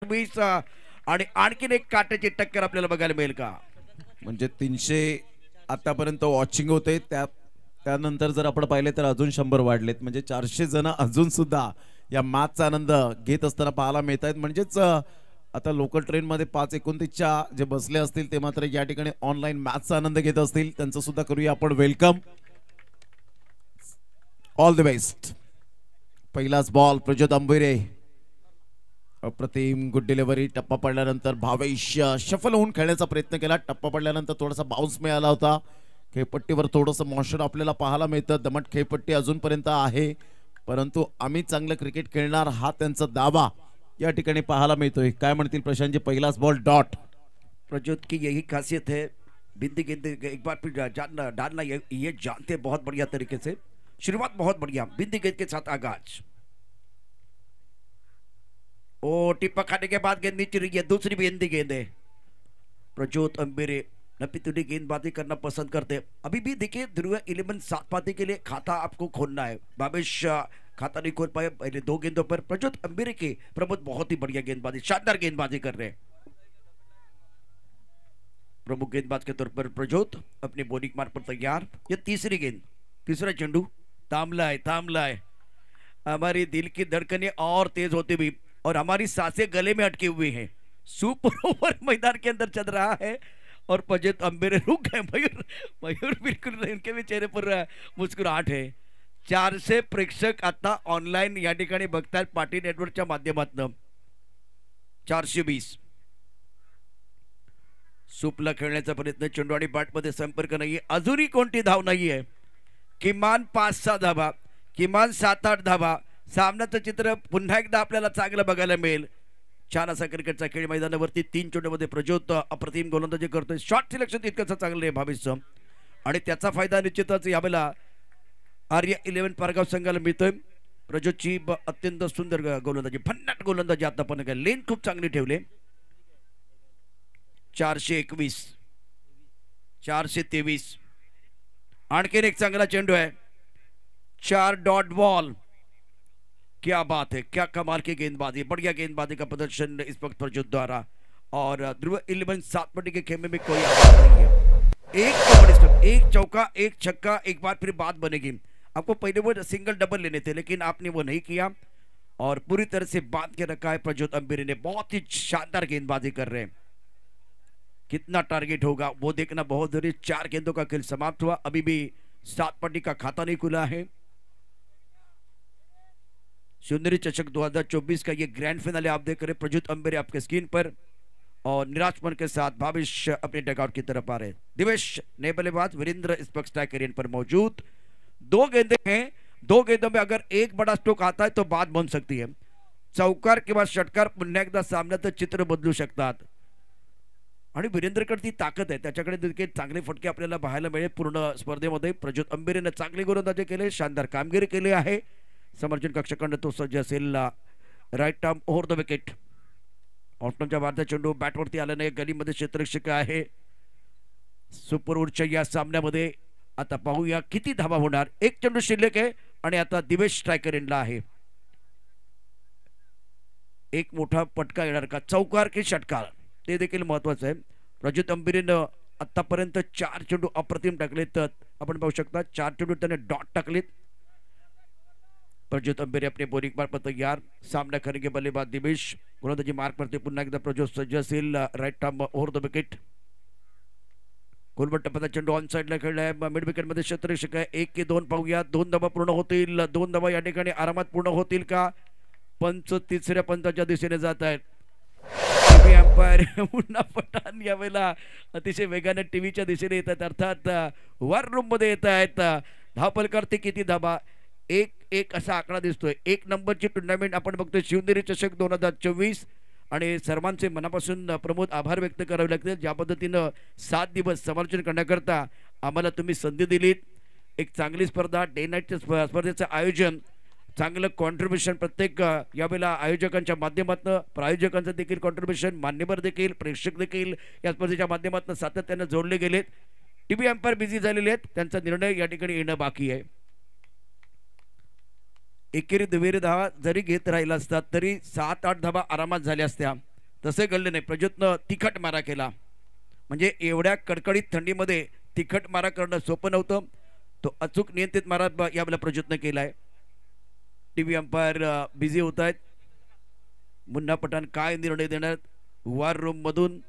20 आणि आणखीन एक काट्याची टक्कर आपल्याला बघायला मिळेल का? म्हणजे 300 आतापर्यंत वॉचिंग होते त्यानंतर जर आपण पाहिले तर अजून 100 वाढलेत म्हणजे 400 जण अजून सुद्धा या मॅचचा आनंद घेत असताना पाहायला मिळत आहेत. म्हणजेच आता लोकल ट्रेन मध्ये 5:29च्या जे बसले असतील ते मात्र या ठिकाणी ऑनलाईन मॅचचा आनंद घेत असतील. त्यांचं सुद्धा करूया आपण वेलकम. All the best. पहिलाच बॉल प्रज्योत अंबिरे. अप्रतिम गुड डिलिव्हरी. टप्पा पडल्यानंतर भावेश शफल होऊन खेळण्याचा प्रयत्न केला. टप्पा पडल्यानंतर थोडासा बाउन्स मिळाला होता. खेळपट्टीवर थोडंसं मॉइश्चर आपल्याला पाहायला मिळतं. दमट खेळपट्टी अजूनपर्यंत आहे परंतु आम्ही चांगलं क्रिकेट खेळणार हा त्यांचा दावा या ठिकाणी पाहायला मिळतोय. काय म्हणतील प्रशांतजी? पहिलाच बॉल डॉट. प्रज्योत की यही खासियत है, बिंदी गेंद एक बार फिर डालना ये जानते हैं बहुत बढ़िया तरीके से। शुरुआत बहुत बढ़िया, बिंदी गेंद के साथ आगाज। ओ टिप्पा खाने के बाद गेंद नीचे रही है, दूसरी बिंदी गेंद है। प्रज्योत अंबिरे नपीतुली गेंदबाजी करना पसंद करते हैं। अभी भी देखिए ध्रुव 11 सात पाती के लिए खाता आपको खोलना है। भावेश खाता नहीं खोल पाए पहले 2 गेंदों पर। प्रज्योत अंबिरे के प्रमोद बहुत ही बढ़िया गेंदबाजी, शानदार गेंदबाजी कर रहे हैं। प्रमुख गेंदबाज के तौर पर प्रज्योत अपने बॉलिंग मार्ग पर तैयार। ये तीसरी गेंद, तीसरा चंडू थामला है। हमारी दिल की धड़कनें और तेज होती भी और हमारी सांसें गले में अटकी हुई हैं। सुपर ओवर मैदान के अंदर चल रहा है और प्रज्योत अंबिरे रुक गए। मयूर बिल्कुल इनके भी चेहरे पर मुस्कुराहट है। 400 प्रेक्षक आता ऑनलाईन या ठिकाणी बघतात पाटी नेटवर्कच्या माध्यमातून। 420 सुपला खेळण्याचा प्रयत्न, चेंडू आणि बॅट मध्ये संपर्क नाहीये, अजूनही कोणती धाव नाहीये। किमान 5-6 धावा, किमान 7-8 धावा। सामन्याचं चित्र पुन्हा एकदा आपल्याला चांगलं बघायला मिळेल। छान असा क्रिकेटचा खेळ मैदानावरती 3 चेंडूमध्ये प्रज्योत अप्रतिम गोलंदाजी करतोय। शॉट सिलेक्शन तितकंच चांगलं आहे भावेशचं आणि त्याचा फायदा निश्चितच यावेळेला आर्य 11 पारगाव संघाला मिळतोय। प्रज्योतची अत्यंत सुंदर गोलंदाजी, भन्नाट गोलंदाजी आतापर्यंत, लेन खूप चांगली ठेवले। 421 423 आणखीन एक चांगला चेंडू है, 4 डॉट बॉल। क्या बात है, क्या कमाल की गेंदबाजी, बढ़िया गेंदबाजी का प्रदर्शन इस वक्त प्रज्योत द्वारा। और ध्रुव 11 सात पट्टी के खेमे में कोई आवाज नहीं है। एक चौका, एक छक्का, एक बार फिर बात बनेगी। आपको पहले वो सिंगल डबल लेने थे लेकिन आपने वो नहीं किया और पूरी तरह से बांध के रखा है प्रज्योत अंबिरे ने। बहुत ही शानदार गेंदबाजी कर रहे हैं। कितना टारगेट होगा वो देखना बहुत जरूरी। 4 गेंदों का खेल समाप्त हुआ, अभी भी 7 पट्टी का खाता नहीं खुला है। सुंदरी चषक 2024 का ये ग्रैंड फिनाले आप देख रहे हैं। प्रज्योत अंबिरे आपके स्क्रीन पर और निराशपन के साथ भावेश अपने डगआउट की तरफ आ रहे हैं। दिवेश नए बल्लेबाज, वीरेंद्र इस वक्त स्ट्राइक एरिया पर मौजूद। 2 गेंदें हैं, 2 गेंदों में अगर एक बड़ा स्ट्रोक आता है तो बात बन सकती है। चौकार किंवा षटकार पुन्हा एकदा सामन्याचं चित्र बदलू शकतात आणि वीरेंद्रकडे ती ताकद आहे, त्याच्याकडे देखील चांगले फटके आपल्याला पाहायला मिळेल पूर्ण स्पर्धेमध्ये। प्रज्योत अंबिरेने चांगली गोलंदाजी केली, शानदार कामगिरी केली आहे। समर्जन कक्षाकडे तो सज्ज असेल। Right arm over the wicket. ऑफ्टनच्या वाढता चेंडू बॅटवरती आला नाही, गलीमध्ये क्षेत्ररक्षक आहे। सुपर ओव्हरच्या या सामन्यामध्ये आता पाहूया किती धावा होणार। एक चेंडू शिल्लक आहे आणि आता दिवेश स्ट्रायकर एंडला आहे। एक मोठा पटका येणार का, चौकार की षटकार, ते देखील महत्वाचं आहे। प्रज्योत अंबिरेनं आतापर्यंत 4 चेंडू अप्रतिम टाकलेत। आपण पाहू शकता 4 चेंडू त्याने डॉट टाकलेत। प्रज्योत अंबिरे अपने बॉलिंग मार्ग पर तैयार। सामना करेंगे बल्लेबाज दिवेश। गोलंदाजी मार्ग पर पुन्हा एकदा प्रज्योत सज्ज असेल। Right arm over the wicket. गोलबट टप्प्याचा चेंडू ऑन साइडला खेळलाय, मिड विकेट मध्ये क्षेत्ररक्षक आहे। 1 की 2 पाहूया, 2 धावा पूर्ण होतील, 2 धावा या ठिकाणी आरामात पूर्ण होतील का? पंच तिसऱ्या पंचाच्या दिशेने जात आहेत। टीव्ही अंपायर मुन्ना पठाण यावेळेला अतिशय वेगाने टीव्हीच्या दिशेने येत आहेत, अर्थात वॉर रूम मध्ये येत आहेत। धावपल करते किती धावा, 1-1 असा आकडा दिसतोय। 1 नंबरची टुर्नामेंट आपण बघतोय शिवनेरी चषक 2024 आणि सर्वांचे मनापासून प्रमोद आभार व्यक्त करावे लागतील। ज्या पद्धतीनं 7 दिवस समालोचन करण्याकरता आम्हाला तुम्ही संधी दिलीत। एक चांगली स्पर्धा, डे नाईट स्पर्धेचं आयोजन, चांगलं कॉन्ट्रीब्युशन प्रत्येक यावेळेला आयोजकांच्या माध्यमातून, प्रायोजकांचं देखील कॉन्ट्रीब्युशन, मान्यवर देखील, प्रेक्षक देखील या स्पर्धेच्या माध्यमातून सातत्याने जोडले गेलेत। टीव्ही अंपायर बिझी झालेले आहेत, त्यांचा निर्णय या ठिकाणी येणं बाकी आहे। एकेरी दुहेरी धावा जरी घेत राहिला असतात तरी 7-8 धावा आरामात झाल्या असत्या। तसे घडले नाही. प्रज्योतनं तिखट मारा केला. म्हणजे एवढ्या कडकडीत थंडीमध्ये तिखट मारा करणं सोपं नव्हतं. तो अचूक नियंत्रित मारा यावेळेला प्रज्योतनं केलाय. टीव्ही अंपायर बिझी होत आहेत. मुन्ना पठाण काय निर्णय देणार वार रूम मधून.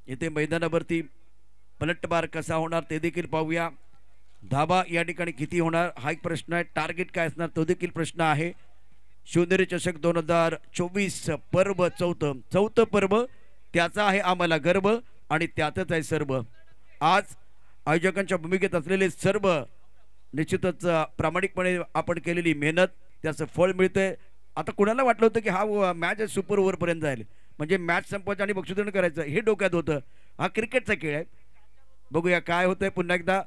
येथे मैदानावरती पलटवार कसा होणार ते देखील पाहूया. धाबा या ठिकाणी किती होणार हा एक प्रश्न आहे. टार्गेट काय असणार तो देखील प्रश्न आहे. शिवनेरी चषक 2024 पर्व चौथं पर्व. त्याचा आहे आम्हाला गर्व आणि त्यातच आहे सर्व. आज आयोजकांच्या भूमिकेत असलेले सर्व निश्चितच प्रामाणिकपणे आपण केलेली मेहनत त्याचं फळ मिळतंय. आता कुणाला वाटलं होतं की हा मॅच सुपर ओव्हर पर्यंत जाईल, म्हणजे मॅच संपवायचं आणि बक्षीसवितरण करायचं, हे डोक्यात होतं. हा क्रिकेटचा खेळ आहे. बघूया काय होतंय. पुन्हा एकदा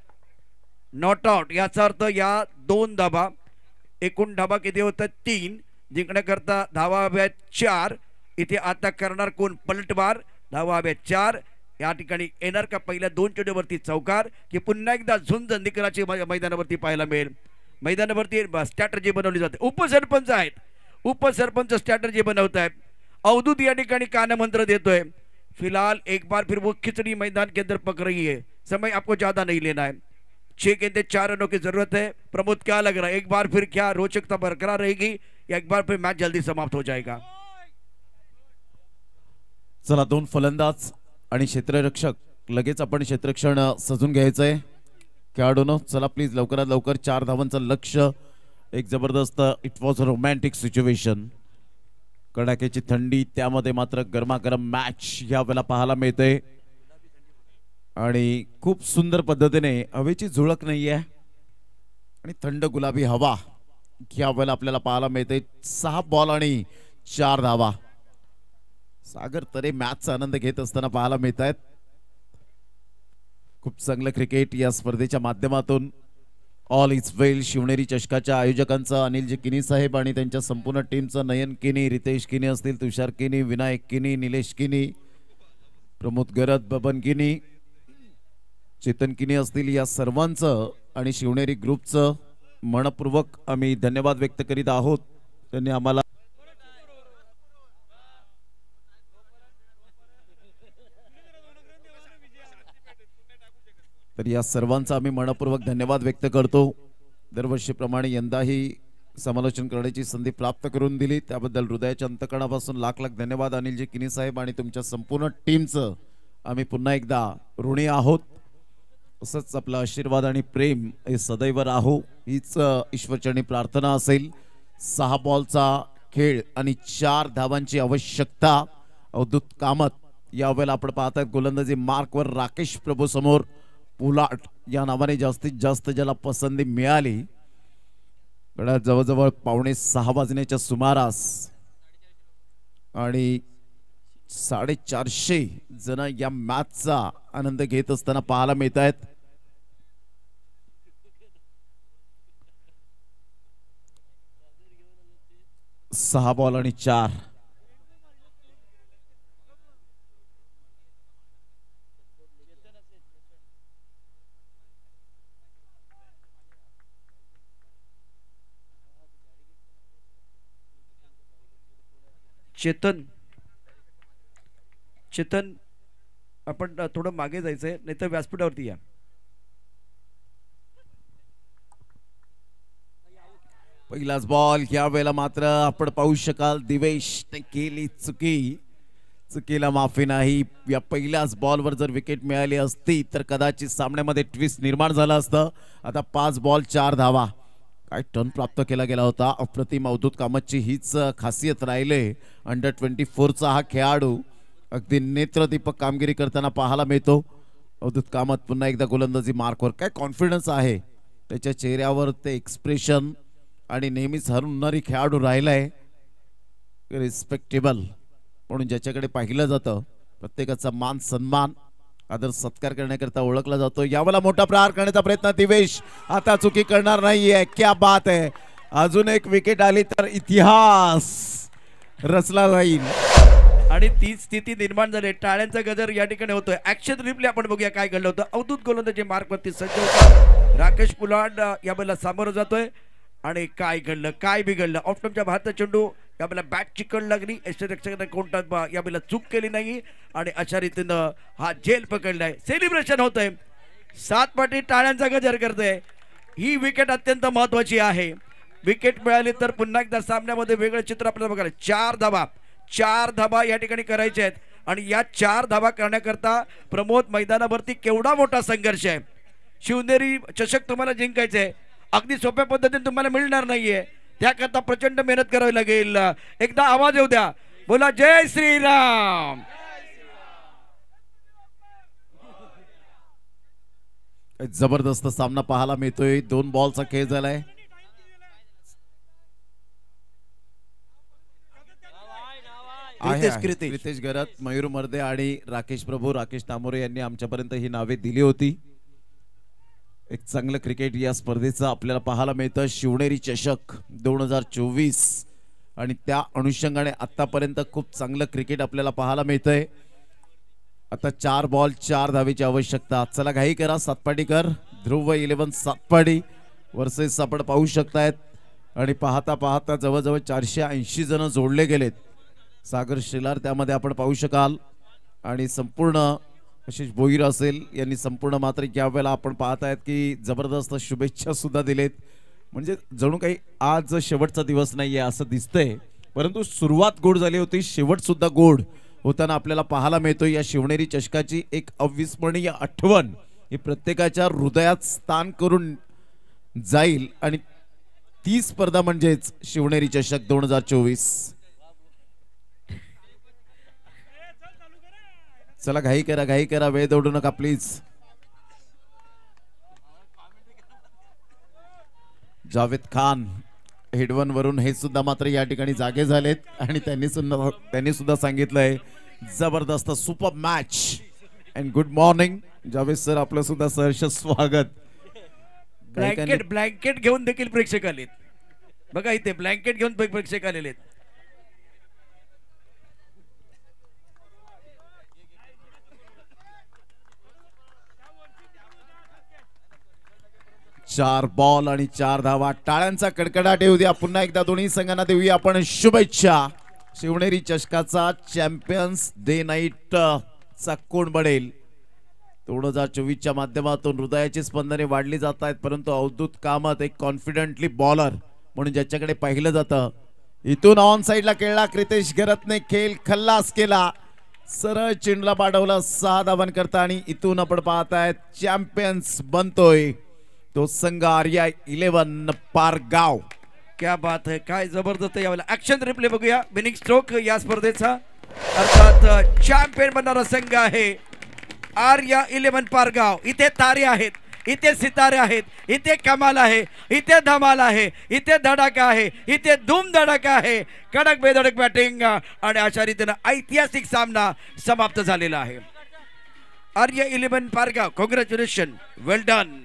नॉट आउट याचा अर्थ या 2 धाबा. एकूण धाबा किती होतात 3. जिंकण्याकरता धावा हव्यात 4. इथे आता करणार कोण पलटवार. धावा हव्यात 4. या ठिकाणी येणार का पहिल्या 2 चेंडूवरती चौकार की पुन्हा एकदा झुंज निकराची मैदानावरती पाहायला मिळेल. मैदानावरती स्ट्रॅटर्जी बनवली जाते. उपसरपंच आहेत. उपसरपंच स्ट्रॅटर्जी बनवत आहेत. अवधूत या ठिकाणी कानमंत्र देतोय. फिलहाल एक बार फिर वो खिचड़ी मैदान के अंदर पक रही है. समय आपको ज्यादा नहीं लेना है. 6 गेंदे 4 रनों की जरूरत है. प्रमोद क्या लग रहा है, एक बार फिर क्या रोचकता बरकरार रहेगी या एक बार फिर मैच जल्दी समाप्त हो जाएगा. चला 2 फलंदाज आणि क्षेत्ररक्षक. लगेच आपण क्षेत्ररक्षण सजून घ्यायचंय खेळाडूंनो. चला प्लीज लवकरात लवकर. 4 धावांचं लक्ष्य. एक जबरदस्त it was a romantic situation. कडाक्याची थंडी त्यामध्ये मात्र गरमागरम मॅच या वेळेला पाहायला मिळते आणि खूप सुंदर पद्धतीने हवेची झुळक नाहीये आणि थंड गुलाबी हवा या वेळेला आपल्याला पाहायला मिळते. 6 बॉल आणि 4 धावा. सागर तरे मॅचचा आनंद घेत असताना पाहायला मिळत आहेत. खूप चांगलं क्रिकेट या स्पर्धेच्या माध्यमातून. ऑल इज वेल. शिवनेरी चषकाच्या आयोजकांचं अनिलजी किनी साहेब आणि त्यांच्या संपूर्ण टीमचं नयन किनी, रितेश किनी असतील, तुषार किनी, विनायक किनी, निलेश किनी, प्रमोद गरत, बबन किनी, चेतन किनी असतील, या सर्वांचं आणि शिवनेरी ग्रुपचं मनपूर्वक आम्ही धन्यवाद व्यक्त करीत आहोत. त्यांनी आम्हाला तर या सर्वांचा आम्ही मनपूर्वक धन्यवाद व्यक्त करतो. दरवर्षीप्रमाणे यंदाही समालोचन करण्याची संधी प्राप्त करून दिली त्याबद्दल हृदयाच्या अंतकणापासून लाख लाख धन्यवाद अनिलजी किनी साहेब आणि तुमच्या संपूर्ण टीमचं आम्ही पुन्हा एकदा ऋणी आहोत. असंच आपला आशीर्वाद आणि प्रेम हे सदैव राहो हीच ईश्वरचरणी प्रार्थना असेल. 6 बॉलचा खेळ आणि 4 धावांची आवश्यकता. अवधूत कामत यावेळेला आपण पाहताय गोलंदाजी मार्कवर राकेश प्रभू समोर पुलाट या नावाने जास्तीत जास्त ज्याला पसंती मिळाली. जवळजवळ 5:45 वाजण्याच्या सुमारास आणि 450 जण या मॅचचा आनंद घेत असताना पाहायला मिळत आहेत. सहा बॉल आणि 4. चेतन आपण थोडं मागे जायचंय नाही तर व्यासपीठावरती या. पहिलाच बॉल या वेळेला मात्र आपण पाहू शकाल दिवेश केली चुकीला माफी नाही. या पहिल्याच बॉलवर जर विकेट मिळाली असती तर कदाचित सामन्यामध्ये ट्विस्ट निर्माण झालं असतं. आता 5 बॉल 4 धावा. काय टर्न प्राप्त केला गेला होता. अप्रतिम अवधूत कामतची हीच खासियत राहिले. अंडर 24चा हा खेळाडू अगदी नेत्रदीपक कामगिरी करताना पाहायला मिळतो. अवधूत कामत पुन्हा एकदा गोलंदाजी मार्कवर. काय कॉन्फिडन्स आहे त्याच्या चेहऱ्यावर, ते एक्सप्रेशन आणि नेहमीच हरवणारी खेळाडू राहिलाय. रिस्पेक्टेबल म्हणून ज्याच्याकडे पाहिलं जातं प्रत्येकाचा मान सन्मान आदर सत्कार करण्याकरता ओळखला जातो. यावेळेला मोठा प्रहार करण्याचा प्रयत्न दिवेश आता चुकी करणार नाहीये. क्या बात आहे. अजून एक विकेट आली तर इतिहास रचला जाईल आणि तीच स्थिती निर्माण झाली. टाळ्यांचा गजर या ठिकाणी होतोय. ऍक्शन रिप्ले आपण बघूया काय घडलं होतं. अवधूत गोलंदाजी मार्कवरती सज्ज होता. राकेश पुलाड यावेळेला सामोरं जातोय आणि काय घडलं काय बिघडलं. ऑफ्टमच्या भारतात चेंडू यावेळेला बॅट चिकन लागली, यष्टीरक्षकाने कोणता यावेळेला चूक केली नाही आणि अशा रीतीनं हा झेल पकडलाय. सेलिब्रेशन होत आहे, 7 पाटी टाळ्यांचा गजर करते. ही विकेट अत्यंत महत्वाची आहे. विकेट मिळाली तर पुन्हा एकदा सामन्यामध्ये वेगळं चित्र आपल्याला बघायला. 4 धाबा या ठिकाणी करायचे आहेत आणि या 4 धाबा करण्याकरता प्रमोद मैदानावरती केवढा मोठा संघर्ष आहे. शिवनेरी चषक तुम्हाला जिंकायचे आहे, अगदी सोप्या पद्धतीने तुम्हाला मिळणार नाहीये, त्याकरता प्रचंड मेहनत करावी लागेल. एकदा आवाज येऊ द्या, बोला जय श्रीराम. जबरदस्त सामना पाहायला मिळतोय. 2 बॉलचा खेळ झालाय. क्रितेश गरत, मयूर मर्दे आणि राकेश प्रभू, राकेश तामोरे यांनी आमच्यापर्यंत ही नावे दिली होती. एक चांगलं क्रिकेट या स्पर्धेचं आपल्याला पाहायला मिळतं. शिवनेरी चषक 2024 आणि त्या अनुषंगाने आतापर्यंत खूप चांगलं क्रिकेट आपल्याला पाहायला मिळतंय. आता 4 बॉल 4 धावेची आवश्यकता. चला घाई करा सातपाटीकर. ध्रुव 11 सातपाटी वर्सेस आपण पाहू शकतायत आणि पाहता पाहता जवळजवळ 480 जण जोडले गेलेत. सागर शेलार त्यामध्ये आपण पाहू शकाल आणि संपूर्ण आशिष भोईर असेल यांनी संपूर्ण मात्र यावेळेला आपण पाहतायत की जबरदस्त शुभेच्छा सुद्धा दिलेत. म्हणजे जणू काही आज शेवटचा दिवस नाहीये असं दिसतंय, परंतु सुरुवात गोड झाली होती, शेवट सुद्धा गोड होताना आपल्याला पाहायला मिळतो. या शिवनेरी चषकाची एक अविस्मरणीय आठवण ही प्रत्येकाच्या हृदयात स्थान करून जाईल आणि ती स्पर्धा म्हणजेच शिवनेरी चषक 2024. चला घाई करा, वेळ दौडू नका प्लीज. जावेद खान हेडवन वरून हे सुद्धा मात्र या ठिकाणी जागे झालेत आणि त्यांनी सुद्धा सांगितलंय जबरदस्त super match and good morning. Javed sir आपलं सुद्धा सहर्ष स्वागत. ब्लँकेट घेऊन देखील प्रेक्षक आलेत बघा, इथे ब्लँकेट घेऊन प्रेक्षक आलेले आहेत. 4 बॉल आणि 4 धावा. टाळ्यांचा कडकडाट येऊ द्या. पुन्हा एकदा दोन्ही संघांना देऊया आपण शुभेच्छा. शिवनेरी चषकाचा चॅम्पियन्स डे नाईट चा कोण बनेल 2024च्या माध्यमातून हृदयाची स्पंदने वाढली जात आहेत, परंतु अवधूत कामत एक कॉन्फिडेंटली बॉलर म्हणून ज्याच्याकडे पाहिलं जातं. इथून ऑन साइडला खेळला क्रितेश गरतने खेळ खल्लास केला, सरळ चिंडला पाठवला 6 धावन करता आणि इथून आपण पाहतायत चॅम्पियन्स बनतोय तो संघ आर्या 11 पारगाव. क्या बात है, काय जबरदस्त यावेळेला ऍक्शन रिप्ले बघूया. विनिंग स्ट्रोक या स्पर्धेचा, अर्थात चॅम्पियन बनणारा संघ आहे आर्या 11 पारगाव. इथे तारे आहेत, इथे सितारे आहेत, इथे कमाल आहे, इथे धमाल आहे, इथे धडाका आहे, इथे धूम धडाका आहे, कडक बेधडक बॅटिंग आणि अशा रीतीने ऐतिहासिक सामना समाप्त झालेला आहे. आर्या 11 पारगाव, कॉंग्रॅच्युलेशन, वेल डन.